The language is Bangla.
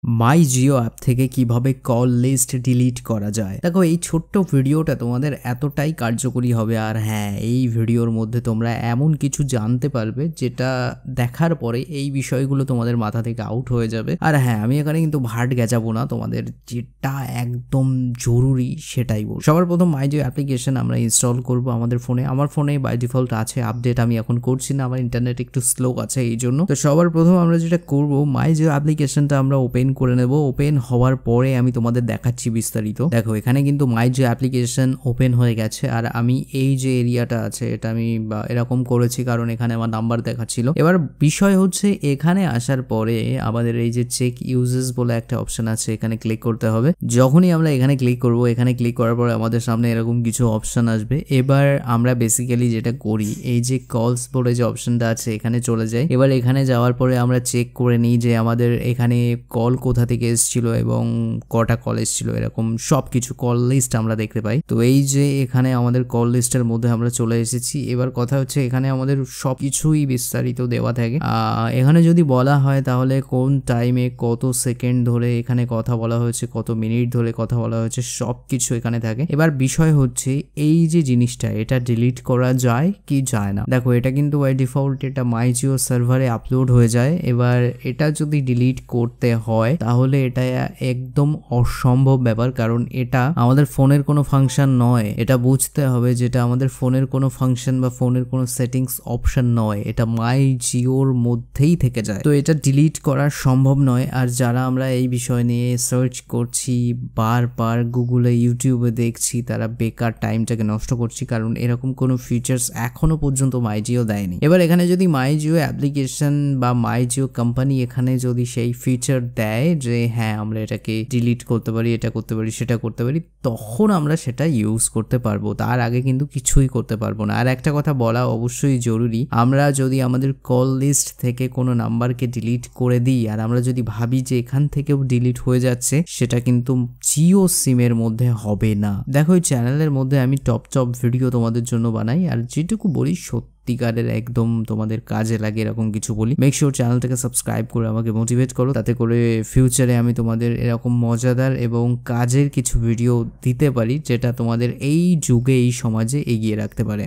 মাই জিও অ্যাপ থেকে কিভাবে কল লিস্ট ডিলিট করা যায়। দেখো এই ছোট্ট ভিডিওটা তোমাদের এতটাই কার্যকরী হবে, আর হ্যাঁ এই ভিডিওর মধ্যে তোমরা এমন কিছু জানতে পারবে যেটা দেখার পরে এই বিষয়গুলো তোমাদের মাথা থেকে আউট হয়ে যাবে। আর হ্যাঁ আমি এখানে কিন্তু ভাট গেঁচাবো না, তোমাদের যেটা একদম জরুরি সেটাই বল। সবার প্রথম মাই জিও অ্যাপ্লিকেশন আমরা ইনস্টল করব আমাদের ফোনে। আমার ফোনে বাই ডিফল্ট আছে, আপডেট আমি এখন করছি না, আমার ইন্টারনেট একটু স্লো আছে এই জন্য। তো সবার প্রথম আমরা যেটা করব, মাই জিও অ্যাপ্লিকেশনটা আমরা ওপেন করে নেব। ওপেন হওয়ার পরে আমি তোমাদের দেখাচ্ছি বিস্তারিত। দেখো এখানে কিন্তু মাই জিও অ্যাপ্লিকেশন ওপেন হয়ে গেছে, আর আমি এই যে এরিয়াটা আছে এটা আমি এরকম করেছি কারণ এখানে আমার নাম্বার দেখাচ্ছিল। এবার বিষয় হচ্ছে এখানে আসার পরে আমাদের এই যে চেক ইউজেস বলে একটা অপশন আছে, এখানে ক্লিক করতে হবে। যখনই আমরা এখানে ক্লিক করব, এখানে ক্লিক করার পরে আমাদের সামনে এরকম কিছু অপশন আসবে। এবার আমরা বেসিক্যালি যেটা করি, এই যে কলস বলে যে অপশনটা আছে এখানে চলে যাই। এবার এখানে যাওয়ার পরে আমরা চেক করে নিই যে আমাদের এখানে কল কোথা থেকে এসেছিল এবং কটা কল এসেছিল, এরকম সবকিছু কল লিস্ট আমরা দেখতে পাই। তো এই যে এখানে আমাদের কল লিস্টের মধ্যে আমরা চলে এসেছি। এবার কথা হচ্ছে এখানে আমাদের সবকিছুই বিস্তারিত দেওয়া থাকে। এখানে যদি বলা হয় তাহলে কোন টাইমে কত সেকেন্ড ধরে এখানে কথা বলা হয়েছে, কত মিনিট ধরে কথা বলা হয়েছে, সবকিছু এখানে থাকে। এবার বিষয় হচ্ছে এই যে জিনিসটা এটা ডিলিট করা যায় কি যায় না। দেখো এটা কিন্তু বাই ডিফল্ট এটা মাই জিও সার্ভারে আপলোড হয়ে যায়। এবার এটা যদি ডিলিট করতে হয় তাহলে এটা একদম অসম্ভব ব্যাপার, কারণ এটা আমাদের ফোনের কোনো ফাংশন নয়। এটা বুঝতে হবে যেটা আমাদের ফোনের কোনো ফাংশন বা ফোনের কোনো সেটিংস অপশন নয়, এটা মাই জিওর মধ্যেই থেকে যায়। তো এটা ডিলিট করা সম্ভব নয়। আর যারা আমরা এই বিষয় নিয়ে সার্চ করছি, বারবার গুগলে ইউটিউবে দেখছি, তারা বেকার টাইমটাকে নষ্ট করছি, কারণ এরকম কোনো ফিচার্স এখনো পর্যন্ত মাই জিও দেয়নি। এবার এখানে যদি মাই জিও অ্যাপ্লিকেশন বা মাই জিও কোম্পানি এখানে যদি সেই ফিচার দেয় যে হ্যাঁ আমরা এটাকে ডিলিট করতে পারি, এটা করতে পারি, সেটা করতে পারি, তখন আমরা সেটা ইউজ করতে পারবো। তার আগে কিন্তু কিছুই করতে পারবো না। আর একটা কথা বলা অবশ্যই জরুরি, আমরা যদি আমাদের কল লিস্ট থেকে কোনো নাম্বারকে ডিলিট করে দিই আর আমরা যদি ভাবি যে এখান থেকেও ডিলিট হয়ে যাচ্ছে, সেটা কিন্তু জিও সিমের মধ্যে হবে না। দেখো এই চ্যানেলের মধ্যে আমি টপ ভিডিও তোমাদের জন্য বানাই, আর যেটুকু বলি সত্যিকারের একদম তোমাদের কাজে লাগে এরকম কিছু বলি। মেক শিওর চ্যানেলটাকে সাবস্ক্রাইব করে আমাকে মোটিভেট করো, তাতে করে ফিউচারে আমি তোমাদের এরকম মজাদার এবং কাজের কিছু ভিডিও দিতে পারি যেটা তোমাদের এই যুগে এই সমাজে এগিয়ে রাখতে পারে।